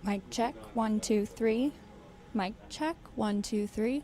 Mic check, 1, 2, 3. Mic check, 1, 2, 3.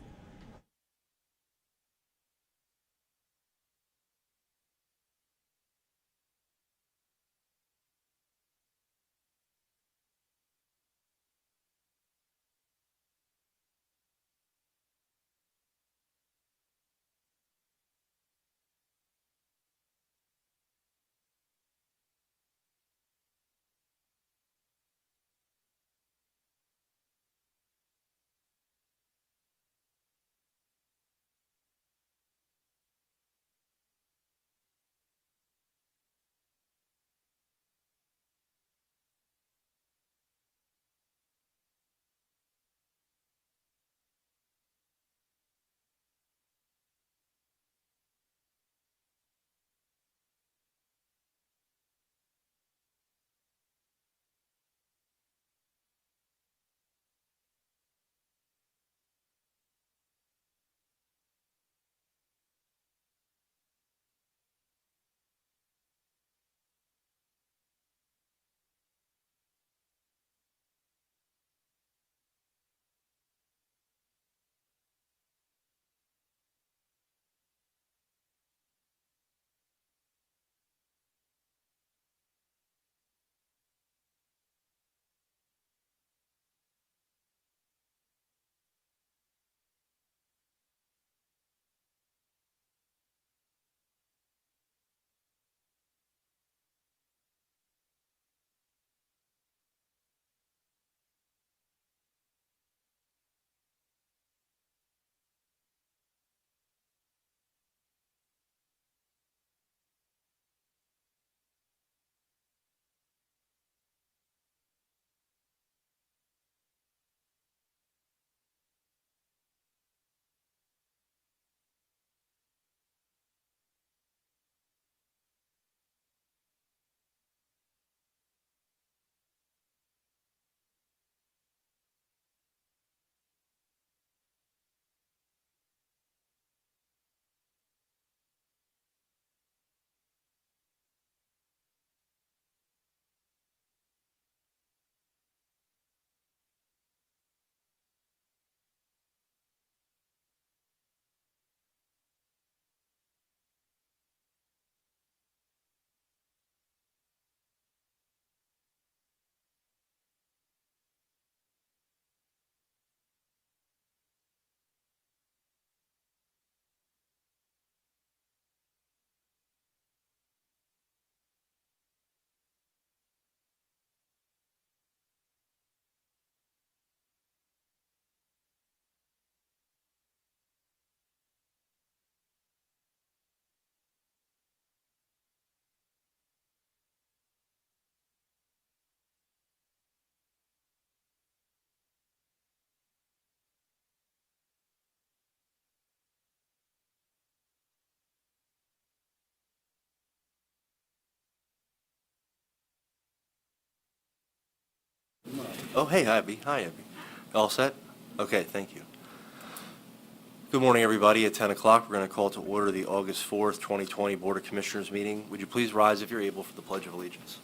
Oh, hey, Abby. Hi, Abby. All set? Okay, thank you. Good morning, everybody. At 10 o'clock, we're going to call to order the August 4th, 2020 Board of Commissioners meeting. Would you please rise if you're able for the Pledge of Allegiance?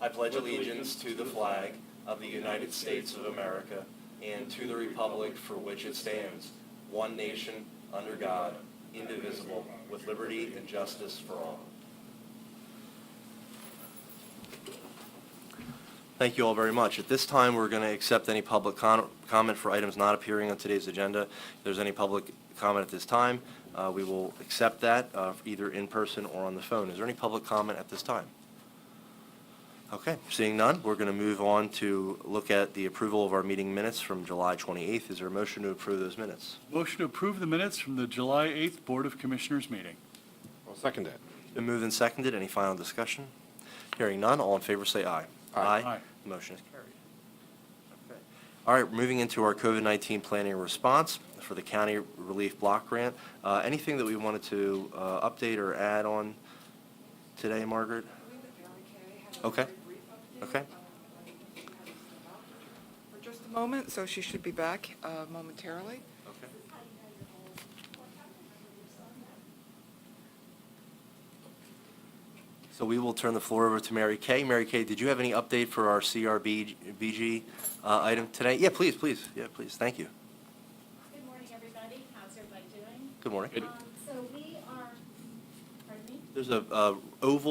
I pledge allegiance to the flag of the United States of America and to the republic for which it stands, one nation, under God, indivisible, with liberty and justice for all. Thank you all very much. At this time, we're going to accept any public comment for items not appearing on today's agenda. If there's any public comment at this time, we will accept that either in person or on the phone. Is there any public comment at this time? Okay, seeing none, we're going to move on to look at the approval of our meeting minutes from July 28th. Is there a motion to approve those minutes? Motion to approve the minutes from the July 8th Board of Commissioners meeting. I'll second that. Been moved and seconded. Any final discussion? Hearing none, all in favor say aye. Aye. The motion is carried. Okay. All right, moving into our COVID-19 planning and response for the County Relief Block Grant. Anything that we wanted to update or add on today, Margaret? Okay. Okay. For just a moment, so she should be back momentarily. Okay. So we will turn the floor over to Mary Kay. Mary Kay, did you have any update for our CRBG item today? Yeah, please. Yeah, please. Thank you. Good morning, everybody. How's everybody doing? Good morning. So we are, pardon me? There's a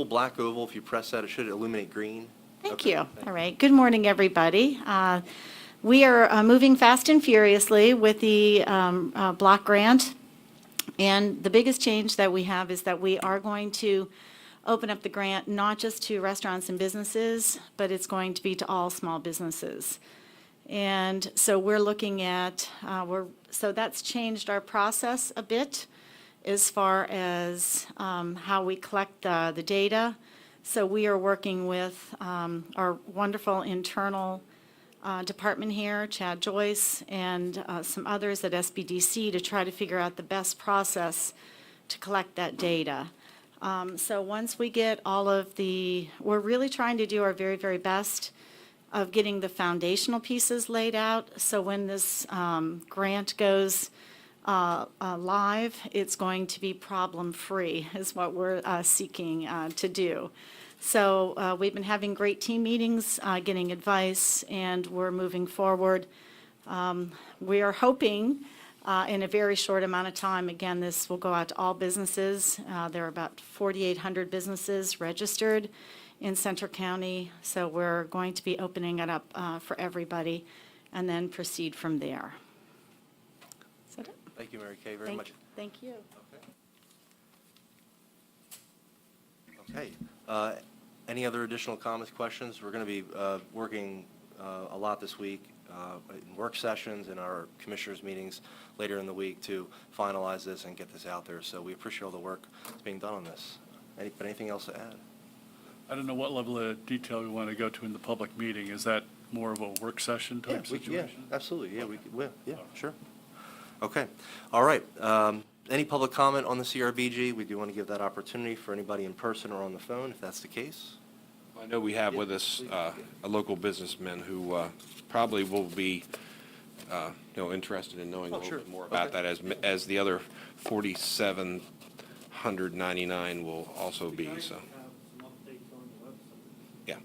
black oval. If you press that, it should illuminate green. Thank Okay, you. thank All right. Good morning, everybody. We are moving fast and furiously with the block grant. And the biggest change that we have is that we are going to open up the grant not just to restaurants and businesses, but it's going to be to all small businesses. And so we're looking at, so that's changed our process a bit as far as how we collect the data. So we are working with our wonderful internal department here, Chad Joyce, and some others at SBDC to try to figure out the best process to collect that data. So once we get all of we're really trying to do our very, very best of getting the foundational pieces laid out. So when this grant goes live, it's going to be problem-free is what we're seeking to do. So we've been having great team meetings, getting advice, and we're moving forward. We are hoping in a very short amount of time, again, this will go out to all businesses. There are about 4,800 businesses registered in Central County, so we're going to be opening it up for everybody and then proceed from there. Is that it? Thank you, Mary Kay, very much. Thank you. Okay. Any other additional comments, questions? We're going to be working a lot this week in work sessions and our commissioners' meetings later in the week to finalize this and get this out there. So we appreciate all the work that's being done on this. Anything else to add? I don't know what level of detail we want to go to in the public meeting. Is that more of a work session type situation? Yeah, absolutely. Yeah, yeah, sure. Okay. All right. Any public comment on the CRBG? We do want to give that opportunity for anybody in person or on the phone, if that's the case. I know we have with us a local businessman who probably will be, interested in knowing a little sure. bit more about Okay. that, as the other 4,799 will also be, so. Yeah.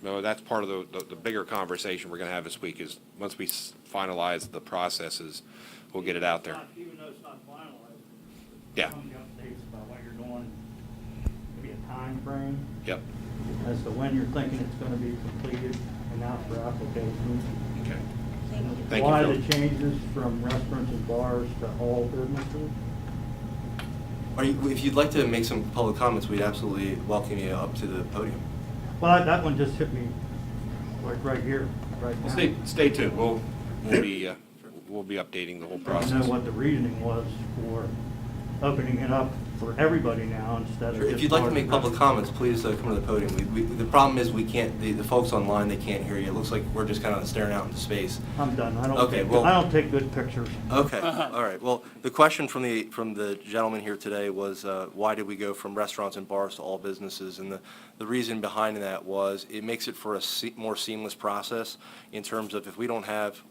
No, that's part of the bigger conversation we're going to have this week is, once we finalize the processes, we'll get it out there. Even though it's not finalized. Yeah. Some of the updates about what you're doing, maybe a time frame Yep. as to when you're thinking it's gonna be completed and out for applications. Okay. Thank you. Thank you, Why Phil. the changes from restaurants and bars to all businesses? If you'd like to make some public comments, we'd absolutely welcome you up to the podium. Well, that one just hit me like right here, right now. Stay tuned. We'll be updating the whole I process. know what the reasoning was for opening it up for everybody now instead of Sure. If just you'd like to bars make and public restaurants. comments, please come to the podium. The problem is we can't, the folks online, they can't hear you. It looks like we're just kind of staring out into space. I'm done. Okay, well- I don't take good pictures. Okay, all right. Well, the question from the gentleman here today was, why did we go from restaurants and bars to all businesses? And the reason behind that was it makes it for a more seamless process in terms of if we don't have,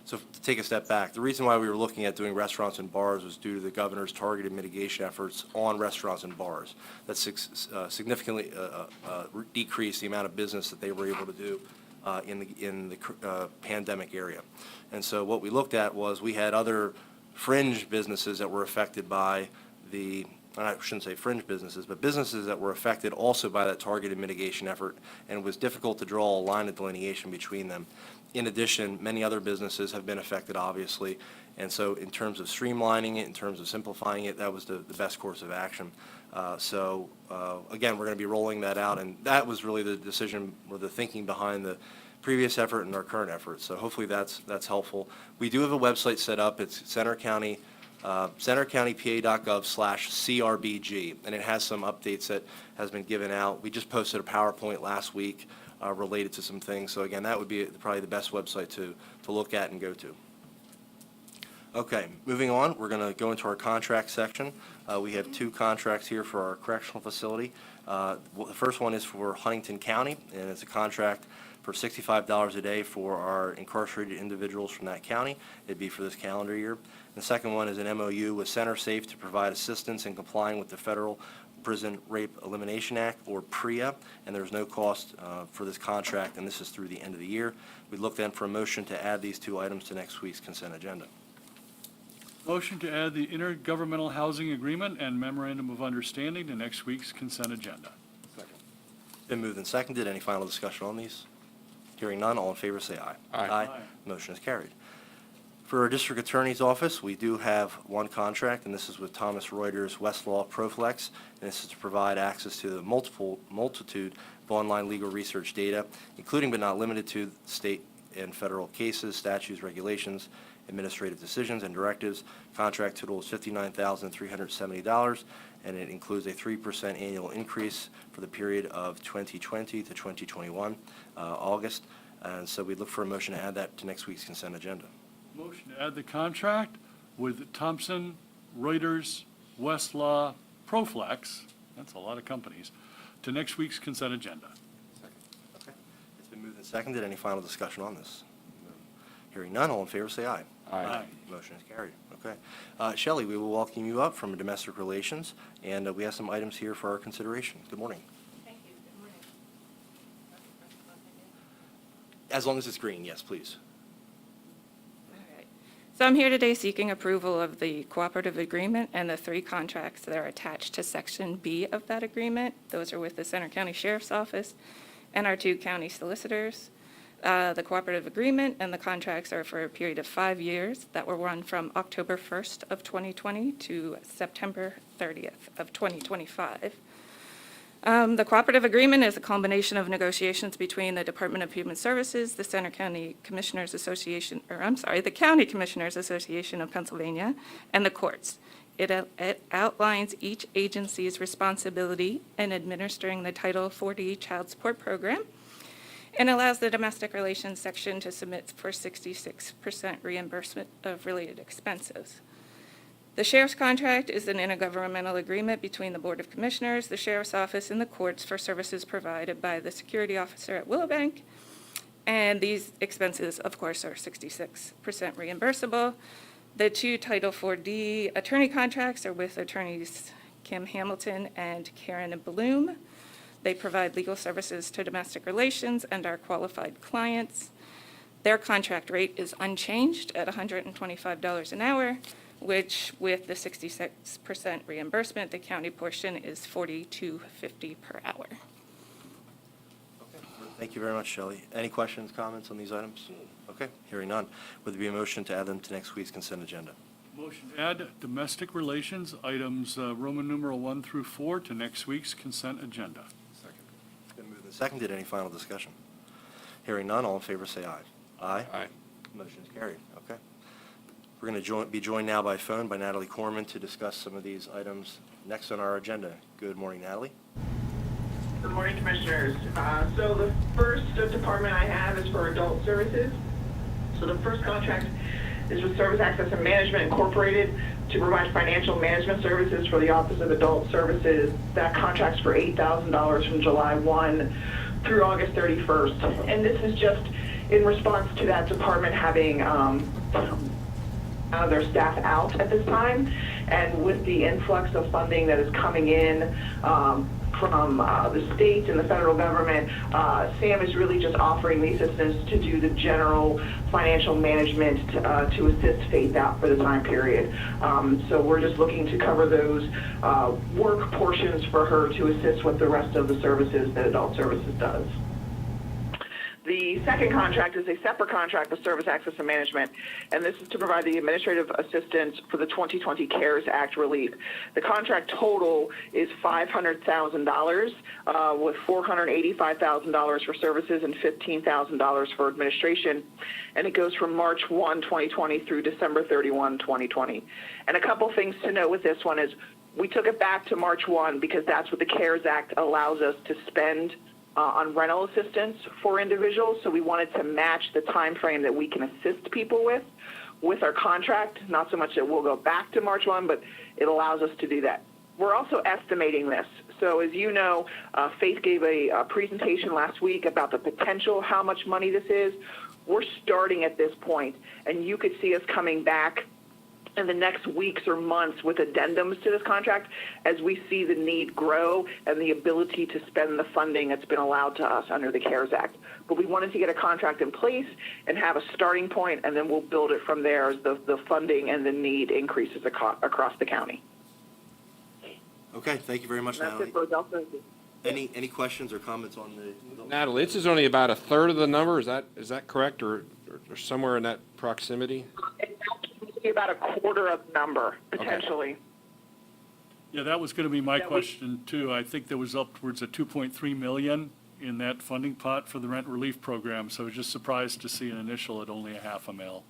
so to take a step back, the reason why we were looking at doing restaurants and bars was due to the governor's targeted mitigation efforts on restaurants and bars. That significantly decreased the amount of business that they were able to do in the pandemic area. And so what we looked at was we had other fringe businesses that were affected by I shouldn't say fringe businesses, but businesses that were affected also by that targeted mitigation effort, and it was difficult to draw a line of delineation between them. In addition, many other businesses have been affected, obviously, and so in terms of streamlining it, in terms of simplifying it, that was the best course of action. Again, we're going to be rolling that out, and that was really the decision or the thinking behind the previous effort and our current effort. So hopefully that's helpful. We do have a website set up. It's centercountypa.gov/CRBG, and it has some updates that has been given out. We just posted a PowerPoint last week related to some things. So again, that would be probably the best website to look at and go to. Okay, moving on, we're going to go into our contract section. We have two contracts here for our correctional facility. The first one is for Huntington County, and it's a contract for $65 a day for our incarcerated individuals from that county. It'd be for this calendar year. The second one is an MOU with Center Safe to provide assistance in complying with the federal Prison Rape Elimination Act, or PREA, and there's no cost for this contract, and this is through the end of the year. We'd look then for a motion to add these two items to next week's consent agenda. Motion to add the intergovernmental housing agreement and memorandum of understanding to next week's consent agenda. Been moved and seconded. Any final discussion on these? Hearing none, all in favor say aye. Aye. Aye. Motion is carried. For our district attorney's office, we do have one contract, and this is with Thomas Reuters Westlaw Proflex, and this is to provide access to the multitude of online legal research data, including but not limited to state and federal cases, statutes, regulations, administrative decisions, and directives. Contract total is $59,370, and it includes a 3% annual increase for the period of 2020 to 2021, August. And so we'd look for a motion to add that to next week's consent agenda. Motion to add the contract with Thomson Reuters Westlaw Proflex, that's a lot of companies, to next week's consent agenda. Okay. It's been moved and seconded. Any final discussion on this? Hearing none, all in favor say aye. Aye. Motion is carried. Okay. Shelley, we will welcome you up from Domestic Relations, and we have some items here for our consideration. Good morning. Thank you. Good morning. As long as it's green, yes, please. All right. So I'm here today seeking approval of the cooperative agreement and the 3 contracts that are attached to Section B of that agreement. Those are with the Center County Sheriff's Office and our 2 county solicitors. The cooperative agreement and the contracts are for a period of 5 years that will run from October 1st of 2020 to September 30th of 2025. The cooperative agreement is a combination of negotiations between the Department of Human Services, the Center County Commissioners Association, the County Commissioners Association of Pennsylvania, and the courts. It outlines each agency's responsibility in administering the Title 40 Child Support Program, and allows the Domestic Relations Section to submit for 66% reimbursement of related expenses. The Sheriff's contract is an intergovernmental agreement between the Board of Commissioners, the Sheriff's Office, and the courts for services provided by the security officer at Willowbank. And these expenses, of course, are 66% reimbursable. The 2 Title 4D attorney contracts are with attorneys Kim Hamilton and Karen Bloom. They provide legal services to domestic relations and our qualified clients. Their contract rate is unchanged at $125 an hour, which with the 66% reimbursement, the county portion is $42.50 per hour. Thank you very much, Shelley. Any questions, comments on these items? Okay, hearing none. Would there be a motion to add them to next week's consent agenda? Motion to add domestic relations items Roman numeral 1 through 4 to next week's consent agenda. It's been moved and seconded. Any final discussion? Hearing none, all in favor say aye. Aye? Aye. Motion is carried. Okay. We're going to be joined now by phone by Natalie Corman to discuss some of these items next on our agenda. Good morning, Natalie. Good morning, Commissioners. So the first department I have is for adult services. So the first contract is with Service Access and Management Incorporated to provide financial management services for the Office of Adult Services. That contract's for $8,000 from July 1 through August 31st. And this is just in response to that department having their staff out at this time. And with the influx of funding that is coming in from the state and the federal government, SAM is really just offering the assistance to do the general financial management to assist Faith out for the time period. So we're just looking to cover those work portions for her to assist with the rest of the services that Adult Services does. The second contract is a separate contract with Service Access and Management, and this is to provide the administrative assistance for the 2020 CARES Act relief. The contract total is $500,000 with $485,000 for services and $15,000 for administration, and it goes from March 1, 2020 through December 31, 2020. And a couple things to note with this one is we took it back to March 1 because that's what the CARES Act allows us to spend on rental assistance for individuals, so we wanted to match the time frame that we can assist people with our contract. Not so much that we'll go back to March 1, but it allows us to do that. We're also estimating this. So as you know, Faith gave a presentation last week about the potential, how much money this is. We're starting at this point, and you could see us coming back in the next weeks or months with addendums to this contract as we see the need grow and the ability to spend the funding that's been allowed to us under the CARES Act. But we wanted to get a contract in place and have a starting point, and then we'll build it from there as the funding and the need increases across the county. Okay, thank you very much, That's Natalie. it for Delta. Any questions or comments on the? Natalie, this is only about a third of the number, is that correct, or somewhere in that proximity? It's actually about a quarter of the number, potentially. Yeah, that was going to be my That we- question, too. I think there was upwards of 2.3 million in that funding pot for the rent relief program, so I was just surprised to see an initial at only a half a mil.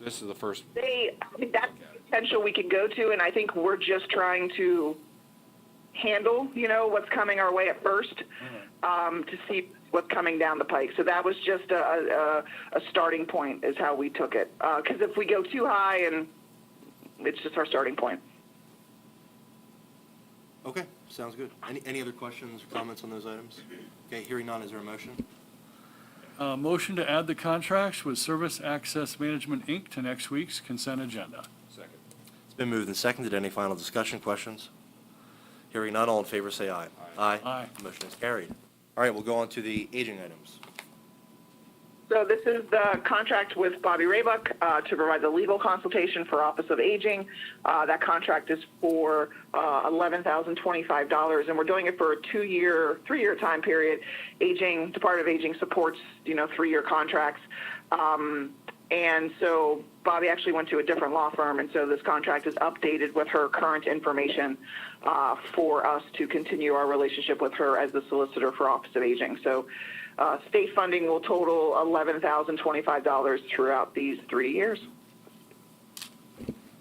This is the first, I mean, that's the potential we can go to, and I think we're just trying to handle, what's coming our way at first, to see what's coming down the pike. So that was just a starting point is how we took it. Because if we go too high, and it's just our starting point. Okay, sounds good. Any other questions or comments on those items? Okay, hearing none, is there a motion? Motion to add the contracts with Service Access Management, Inc. to next week's consent agenda. second. It's been moved and seconded. Any final discussion, questions? Hearing none, all in favor say aye. Aye. Aye. Motion is carried. All right, we'll go on to the aging items. So this is the contract with Bobby Raybuck to provide the legal consultation for Office of Aging. That contract is for $11,025, and we're doing it for a three-year time period. Department of Aging supports, 3-year contracts. And so Bobby actually went to a different law firm, and so this contract is updated with her current information for us to continue our relationship with her as the solicitor for Office of Aging. So state funding will total $11,025 throughout these 3 years.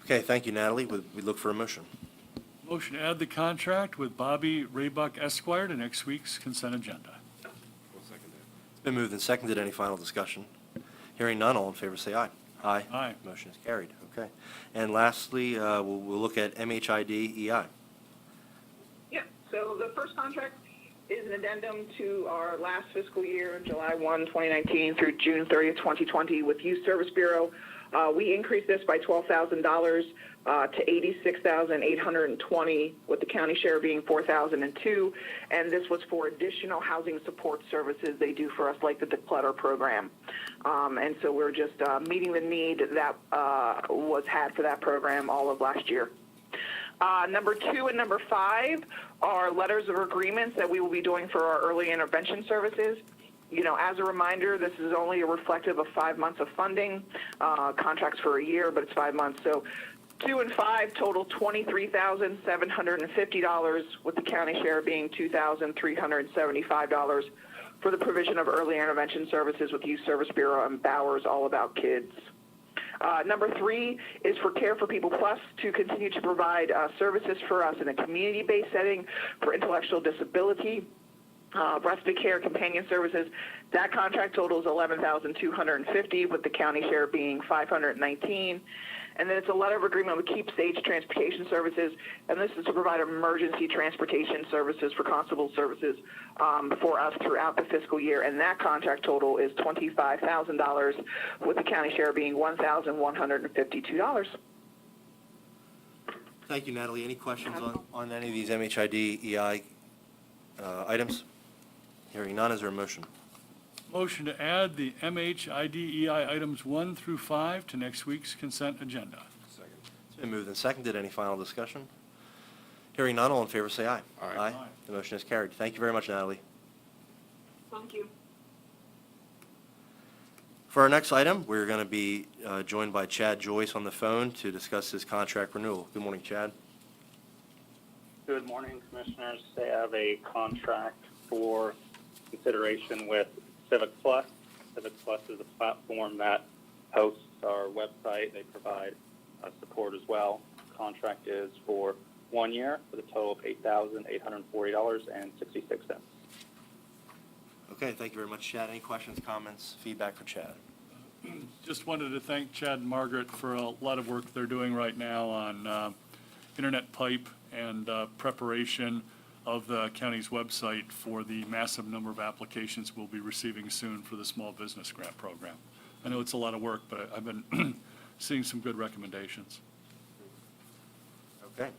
Okay, thank you, Natalie. We look for a motion. Motion to add the contract with Bobby Raybuck Esquire to next week's consent agenda. It's been moved and seconded. Any final discussion? Hearing none, all in favor say aye. Aye. Aye. Motion is carried. Okay. And lastly, we'll look at MHID EI. Yeah, so the first contract is an addendum to our last fiscal year, July 1, 2019 through June 30th, 2020 with Youth Service Bureau. We increased this by $12,000 to $86,820, with the county share being $4,002, and this was for additional housing support services they do for us, like the declutter program. And so we're just meeting the need that was had for that program all of last year. Number 2 and number 5 are letters of agreements that we will be doing for our early intervention services. As a reminder, this is only a reflective of 5 months of funding, contracts for a year, but it's 5 months. So 2 and 5 total $23,750, with the county share being $2,375 for the provision of early intervention services with Youth Service Bureau and Bowers All About Kids. Number 3 is for Care for People Plus to continue to provide services for us in a community-based setting for intellectual disability, respite care, companion services. That contract totals $11,250, with the county share being $519. And then it's a letter of agreement with Keep Stage Transportation Services, and this is to provide emergency transportation services for constable services for us throughout the fiscal year. And that contract total is $25,000, with the county share being $1,152. Thank you, Natalie. Any questions on any of these MHID EI items? Hearing none, is there a motion? Motion to add the MHIDEI items 1 through 5 to next week's consent agenda. Second. It's been moved and seconded. Any final discussion? Hearing none, all in favor say aye. Aye. Aye. The motion is carried. Thank you very much, Natalie. Thank you. For our next item, we're going to be joined by Chad Joyce on the phone to discuss his contract renewal. Good morning, Chad. Good morning, Commissioners. They have a contract for consideration with Civic Plus. Civic Plus is a platform that hosts our website. They provide support as well. The contract is for 1 year with a total of $8,840.66. Okay, thank you very much, Chad. Any questions, comments, feedback for Chad? Just wanted to thank Chad and Margaret for a lot of work they're doing right now on internet pipe and preparation of the county's website for the massive number of applications we'll be receiving soon for the small business grant program. I know it's a lot of work, but I've been seeing some good recommendations. Okay.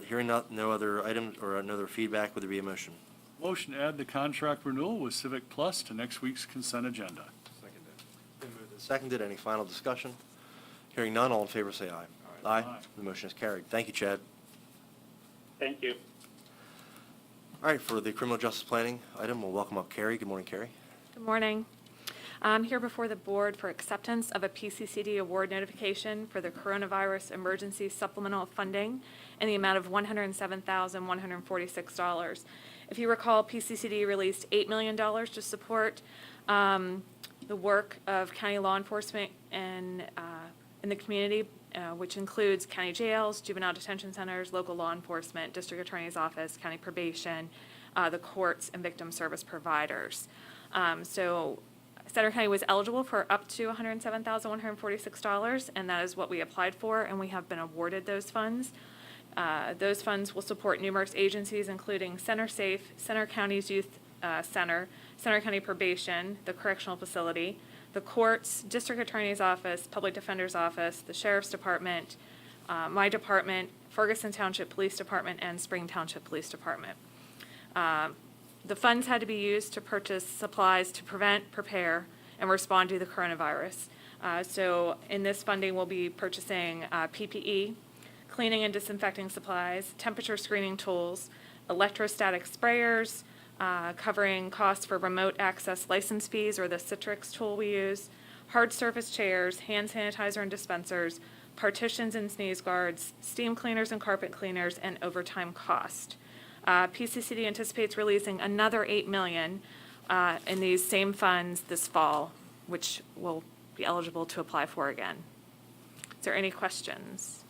Hearing no other items or no other feedback, would there be a motion? Motion to add the contract renewal with Civic Plus to next week's consent agenda. Been moved and seconded. Any final discussion? Hearing none, all in favor say aye. Aye. Aye. The motion is carried. Thank you, Chad. Thank you. All right, for the criminal justice planning item, we'll welcome up Carrie. Good morning, Carrie. Good morning. I'm here before the board for acceptance of a PCCD award notification for the coronavirus emergency supplemental funding in the amount of $107,146. If you recall, PCCD released $8 million to support the work of county law enforcement and in the community, which includes county jails, juvenile detention centers, local law enforcement, district attorney's office, county probation, the courts, and victim service providers. So Center County was eligible for up to $107,146, and that is what we applied for, and we have been awarded those funds. Those funds will support numerous agencies, including Center Safe, Center County's Youth Center, Center County Probation, the Correctional Facility, the courts, District Attorney's Office, Public Defender's Office, the Sheriff's Department, my department, Ferguson Township Police Department, and Spring Township Police Department. The funds had to be used to purchase supplies to prevent, prepare, and respond to the coronavirus. So in this funding, we'll be purchasing PPE, cleaning and disinfecting supplies, temperature screening tools, electrostatic sprayers, covering costs for remote access license fees, or the Citrix tool we use, hard surface chairs, hand sanitizer and dispensers, partitions and sneeze guards, steam cleaners and carpet cleaners, and overtime cost. PCCD anticipates releasing another $8 million in these same funds this fall, which will be eligible to apply for again. Is there any questions?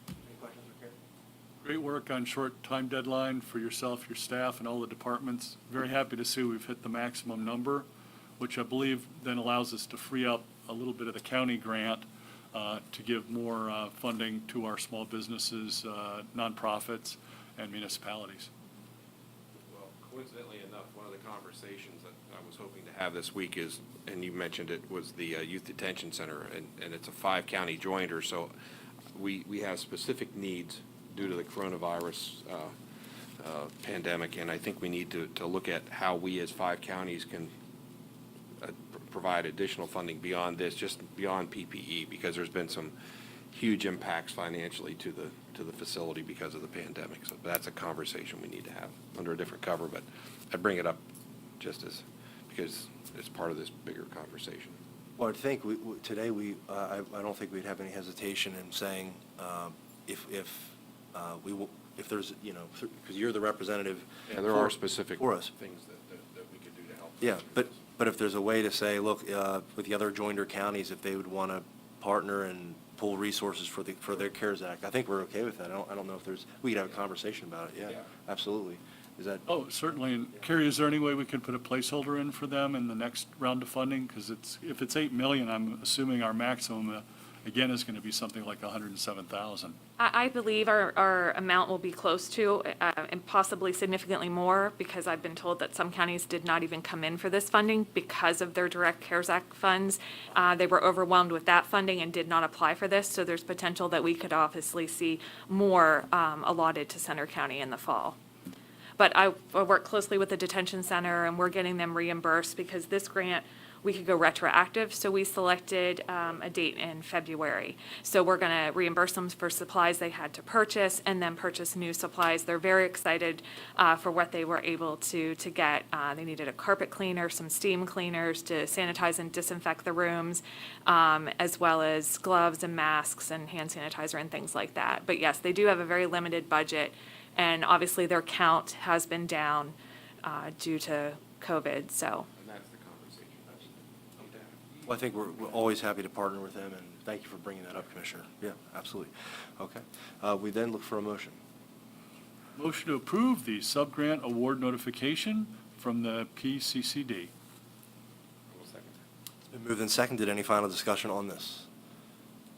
Any questions for Carrie? Great work on short time deadline for yourself, your staff, and all the departments. Very happy to see we've hit the maximum number, which I believe then allows us to free up a little bit of the county grant to give more funding to our small businesses, nonprofits, and municipalities. Well, coincidentally enough, one of the conversations that I was hoping to have this week is, and you mentioned it, was the Youth Detention Center, and it's a 5-county jointer, so we have specific needs due to the coronavirus pandemic, and I think we need to look at how we as 5 counties can provide additional funding beyond this, just beyond PPE, because there's been some huge impacts financially to the facility because of the pandemic. So that's a conversation we need to have under a different cover, but I bring it up just because it's part of this bigger conversation. Well, I think today I don't think we'd have any hesitation in saying if there's, because you're the representative. Yeah, there are specific for us. things that we could do to help. Yeah, but if there's a way to say, look, with the other joinder counties, if they would want to partner and pull resources for their CARES Act, I think we're okay with that. I don't know if we could have a conversation about it. Yeah, Yeah. absolutely. Is that? Oh, certainly. And Carrie, is there any way we could put a placeholder in for them in the next round of funding? Because if it's $8 million, I'm assuming our maximum, again, is going to be something like $107,000. I believe our amount will be close to, and possibly significantly more, because I've been told that some counties did not even come in for this funding because of their direct CARES Act funds. They were overwhelmed with that funding and did not apply for this, so there's potential that we could obviously see more allotted to Center County in the fall. But I work closely with the detention center, and we're getting them reimbursed because this grant, we could go retroactive, so we selected a date in February. So we're going to reimburse them for supplies they had to purchase and then purchase new supplies. They're very excited for what they were able to get. They needed a carpet cleaner, some steam cleaners to sanitize and disinfect the rooms, as well as gloves and masks and hand sanitizer and things like that. But yes, they do have a very limited budget, and obviously their count has been down due to COVID, so. And that's the conversation. Well, I think we're always happy to partner with them, and thank you for bringing that up, Commissioner. Yeah, absolutely. Okay. We then look for a motion. Motion to approve the sub-grant award notification from the PCCD. It's been moved and seconded. Any final discussion on this?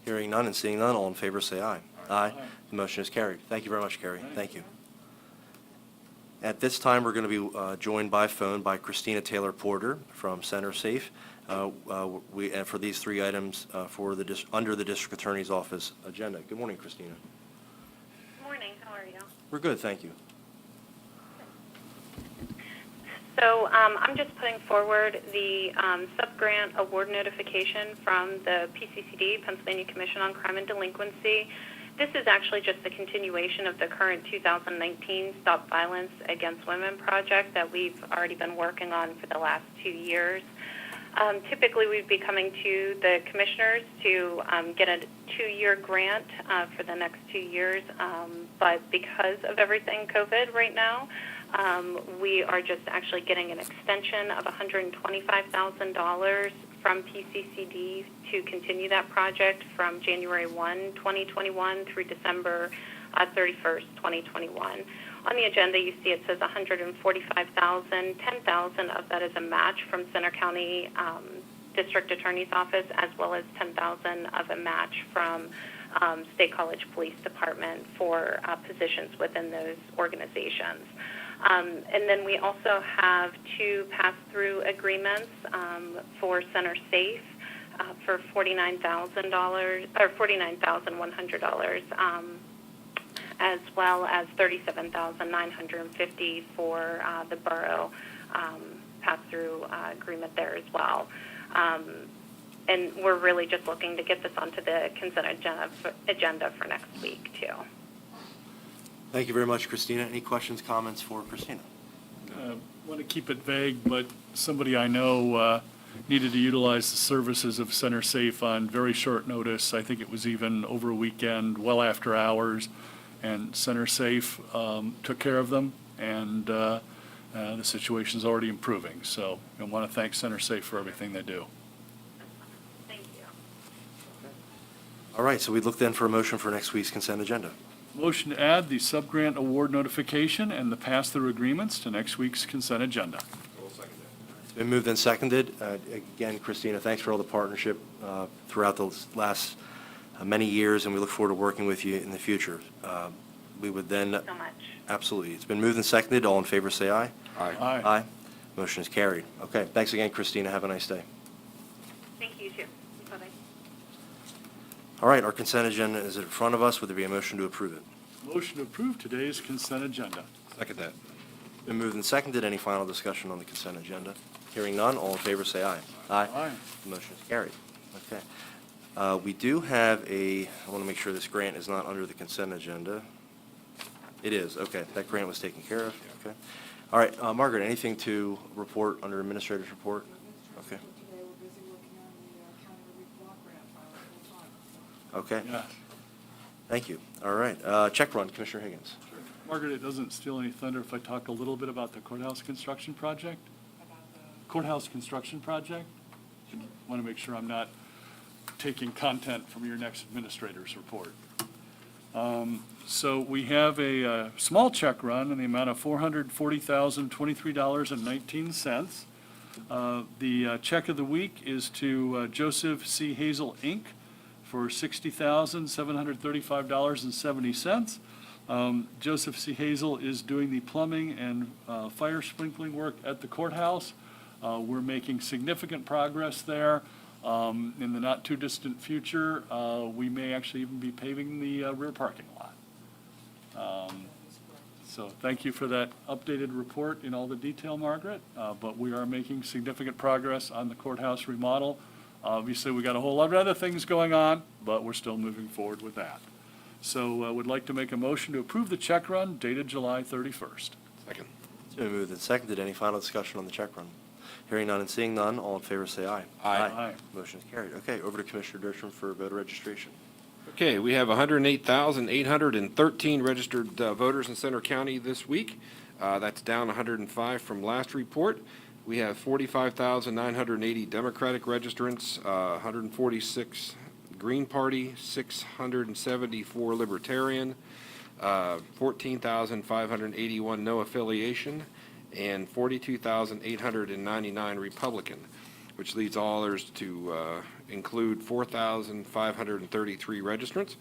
Hearing none and seeing none, all in favor say aye. Aye. The motion is carried. Thank you very much, Carrie. Thank you. At this time, we're going to be joined by phone by Christina Taylor Porter from Center Safe. And for these three items under the District Attorney's Office agenda. Good morning, Christina. Good morning. How are you? We're good, thank you. So I'm just putting forward the sub-grant award notification from the PCCD, Pennsylvania Commission on Crime and Delinquency. This is actually just the continuation of the current 2019 Stop Violence Against Women project that we've already been working on for the last 2 years. Typically, we'd be coming to the commissioners to get a 2-year grant for the next 2 years, but because of everything COVID right now, we are just actually getting an extension of $125,000 from PCCD to continue that project from January 1, 2021 through December 31st, 2021. On the agenda, you see it says $145,000. $10,000 of that is a match from Center County District Attorney's Office, as well as $10,000 of a match from State College Police Department for positions within those organizations. And then we also have 2 pass-through agreements for Center Safe for $49,000 or $49,100. As well as $37,950 for the borough pass-through agreement there as well. And we're really just looking to get this onto the consent agenda for next week, too. Thank you very much, Christina. Any questions, comments for Christina? I want to keep it vague, but somebody I know needed to utilize the services of Center Safe on very short notice. I think it was even over a weekend, well after hours. And Center Safe took care of them, and the situation's already improving. So I want to thank Center Safe for everything they do. Thank you. All right, so we look then for a motion for next week's consent agenda. Motion to add the sub-grant award notification and the pass-through agreements to next week's consent agenda. It's been moved and seconded. Again, Christina, thanks for all the partnership throughout the last many years, and we look forward to working with you in the future. We would then... Thank you so much. Absolutely. It's been moved and seconded. All in favor, say aye. Aye. Aye. Aye. Motion is carried. Okay, thanks again, Christina. Have a nice day. Thank you, too. Bye-bye. All right, our consent agenda is in front of us. Would there be a motion to approve it? Motion to approve today's consent agenda. Second that. Been moved and seconded. Any final discussion on the consent agenda? Hearing none, all in favor say aye. Aye. The motion is carried. Okay. We do have I want to make sure this grant is not under the consent agenda. It is, okay. That grant was taken care of, okay. All right, Margaret, anything to report under Administrator's report? Okay. Today, we're busy working on the county relief block grant file full time. Okay, Yeah. thank you. All right, check run, Commissioner Higgins. Margaret, it doesn't steal any thunder if I talk a little bit about the courthouse construction project? About the Courthouse construction project? Want to make sure I'm not taking content from your next administrator's report. So we have a small check run in the amount of $440,023.19. The check of the week is to Joseph C. Hazel, Inc. for $60,735.70. Joseph C. Hazel is doing the plumbing and fire sprinkling work at the courthouse. We're making significant progress there. In the not-too-distant future, we may actually even be paving the rear parking lot. So thank you for that updated report in all the detail, Margaret. But we are making significant progress on the courthouse remodel. Obviously, we got a whole lot of other things going on, but we're still moving forward with that. So I would like to make a motion to approve the check run dated July 31st. Second. It's been moved and seconded. Any final discussion on the check run? Hearing none and seeing none, all in favor say aye. Aye. Aye. Motion is carried. Okay, over to Commissioner Dershowitz for voter registration. Okay, we have 108,813 registered voters in Center County this week. That's down 105 from last report. We have 45,980 Democratic registrants, 146 Green Party, 674 Libertarian, 14,581 no affiliation, and 42,899 Republican, which leads all others to include 4,533 registrants.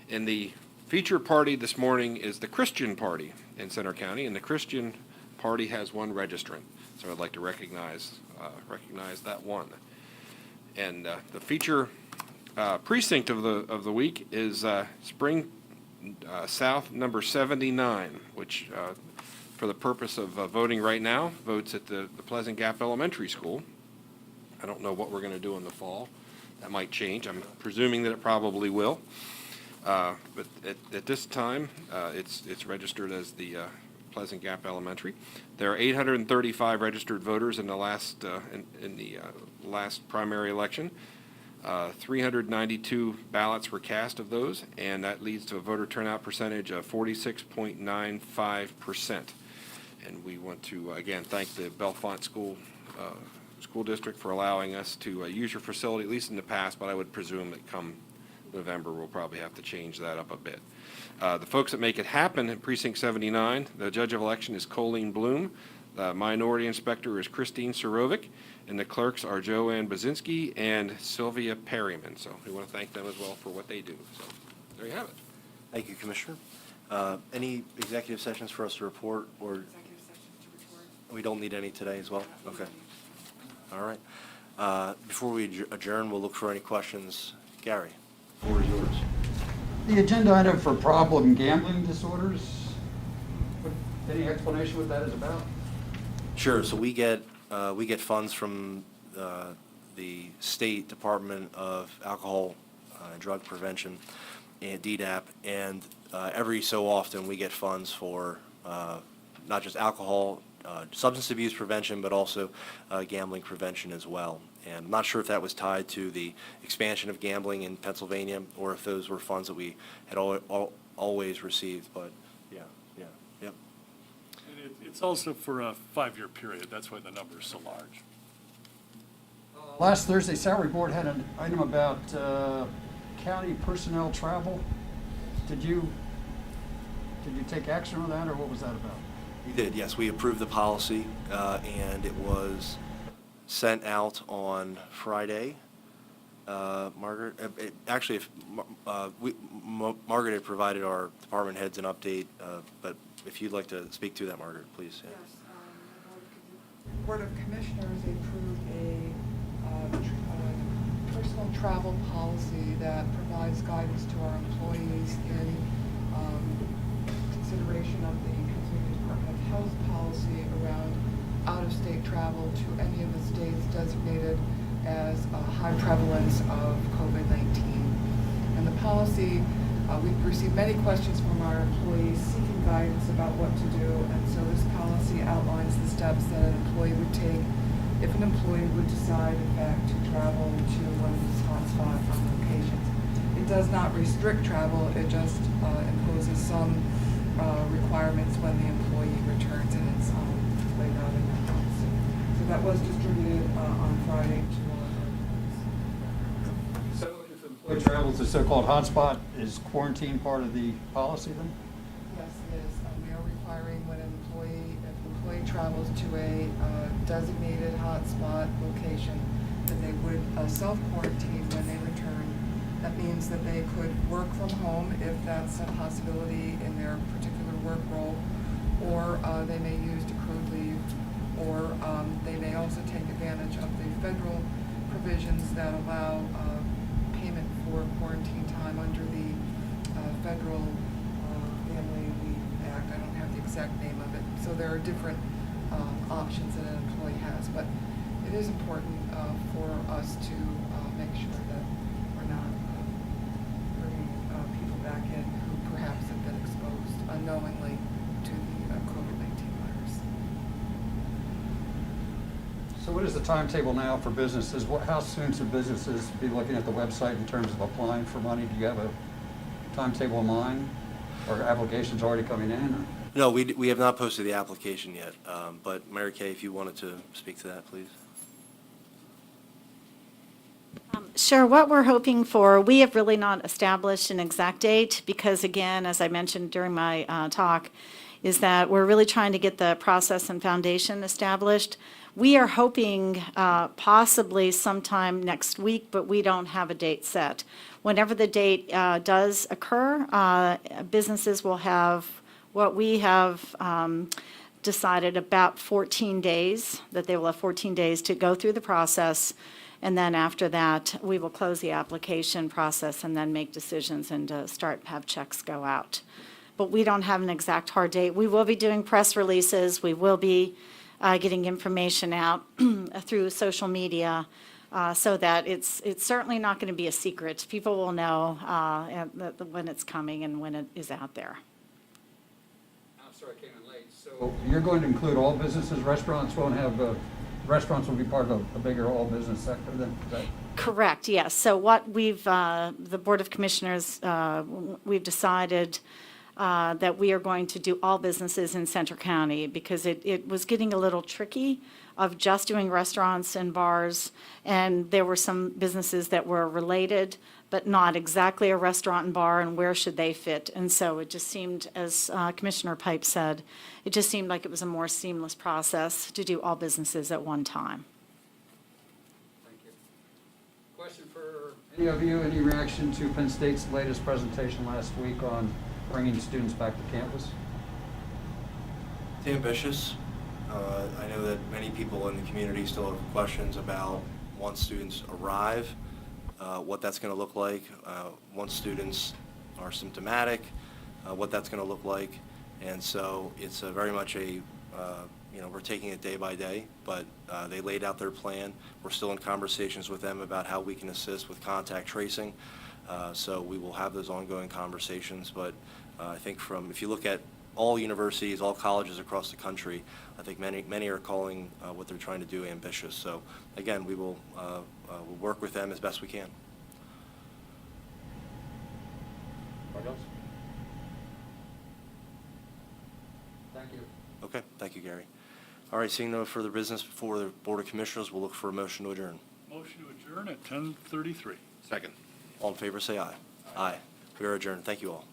In the feature party this morning is the Christian Party in Center County, and the Christian Party has one registrant. So I'd like to recognize that one. And the feature precinct of the week is Spring South number 79, which for the purpose of voting right now, votes at the Pleasant Gap Elementary School. I don't know what we're going to do in the fall. That might change. I'm presuming that it probably will. But at this time, it's registered as the Pleasant Gap Elementary. There are 835 registered voters in the last last primary election. 392 ballots were cast of those, and that leads to a voter turnout percentage of 46.95%. And we want to again thank the Bellefonte School District for allowing us to use your facility, at least in the past, but I would presume that come November, we'll probably have to change that up a bit. The folks that make it happen in Precinct 79, the judge of election is Colleen Bloom, the minority inspector is Christine Surovic, and the clerks are Joanne Bazinski and Sylvia Perryman. So we want to thank them as well for what they do. So there you have it. Thank you, Commissioner. Any executive sessions for us to report, or Executive sessions to report. we don't need any today as well? Okay. All right. Before we adjourn, we'll look for any questions. Gary, the floor is yours. The agenda item for problem gambling disorders, any explanation what that is about? Sure. So we get funds from the State Department of Alcohol and Drug Prevention and DDAP, and every so often we get funds for not just alcohol, substance abuse prevention, but also gambling prevention as well. And I'm not sure if that was tied to the expansion of gambling in Pennsylvania or if those were funds that we had always received, but yep. And it's also for a 5-year period. That's why the number is so large. Last Thursday, Salary Board had an item about county personnel travel. Did you take action on that, or what was that about? We did, yes. We approved the policy, and it was sent out on Friday. Margaret, Margaret had provided our department heads an update, but if you'd like to speak to that, Margaret, please. Yeah. Yes, the Board of Commissioners approved a personal travel policy that provides guidance to our employees in consideration of the Pennsylvania Department of Health policy around out-of-state travel to any of the states designated as a high prevalence of COVID-19. And the policy, we've received many questions from our employees seeking guidance about what to do, and so this policy outlines the steps that an employee would take if an employee would decide, in fact, to travel to one of these hotspot locations. It does not restrict travel, it just imposes some requirements when the employee returns, and it's laid out in that policy. So that was distributed on Friday to all of our employees. So if an employee travels to so-called hotspot, is quarantine part of the policy then? Yes, it is. We are requiring when if an employee travels to a designated hotspot location, that they would self-quarantine when they return. That means that they could work from home if that's a possibility in their particular work role, or they may use accrued leave, or they may also take advantage of the federal provisions that allow payment for quarantine time under the Federal Family Leave Act. I don't have the exact name of it. So there are different options that an employee has, but it is important for us to make sure that we're not bringing people back in who perhaps have been exposed unknowingly to the COVID-19 virus. So what is the timetable now for businesses? How soon should businesses be looking at the website in terms of applying for money? Do you have a timetable in mind, or applications already coming in? Or? No, we have not posted the application yet, but Mary Kay, if you wanted to speak to that, please. Sure. What we're hoping for, we have really not established an exact date because, again, as I mentioned during my talk, is that we're really trying to get the process and foundation established. We are hoping possibly sometime next week, but we don't have a date set. whenever the date does occur, businesses will have what we have decided about 14 days, that they will have 14 days to go through the process. And then after that, we will close the application process and then make decisions and have checks go out. But we don't have an exact hard date. We will be doing press releases. We will be getting information out through social media so that it's certainly not going to be a secret. People will know when it's coming and when it is out there. I'm sorry I came in late. So you're going to include all businesses, restaurants won't have, restaurants will be part of a bigger all business sector then? Is that? Correct, yes. So what the Board of Commissioners, we've decided that we are going to do all businesses in Centre County because it was getting a little tricky of just doing restaurants and bars, and there were some businesses that were related, but not exactly a restaurant and bar, and where should they fit? And so it just seemed, as Commissioner Pipe said, it just seemed like it was a more seamless process to do all businesses at one time. Thank you. Question for any of you, any reaction to Penn State's latest presentation last week on bringing students back to campus? It's ambitious. I know that many people in the community still have questions about once students arrive, what that's going to look like, once students are symptomatic, what that's going to look like. And so it's very much we're taking it day by day, but they laid out their plan. We're still in conversations with them about how we can assist with contact tracing. So we will have those ongoing conversations, but I think if you look at all universities, all colleges across the country, I think many are calling what they're trying to do ambitious. So again, we will we'll work with them as best we can. Anybody else? Thank you. Okay, thank you, Gary. All right, seeing no further business before the Board of Commissioners, we'll look for a motion to adjourn. Motion to adjourn at 10:33. Second. All in favor, say aye. Aye. We are adjourned. Thank you all.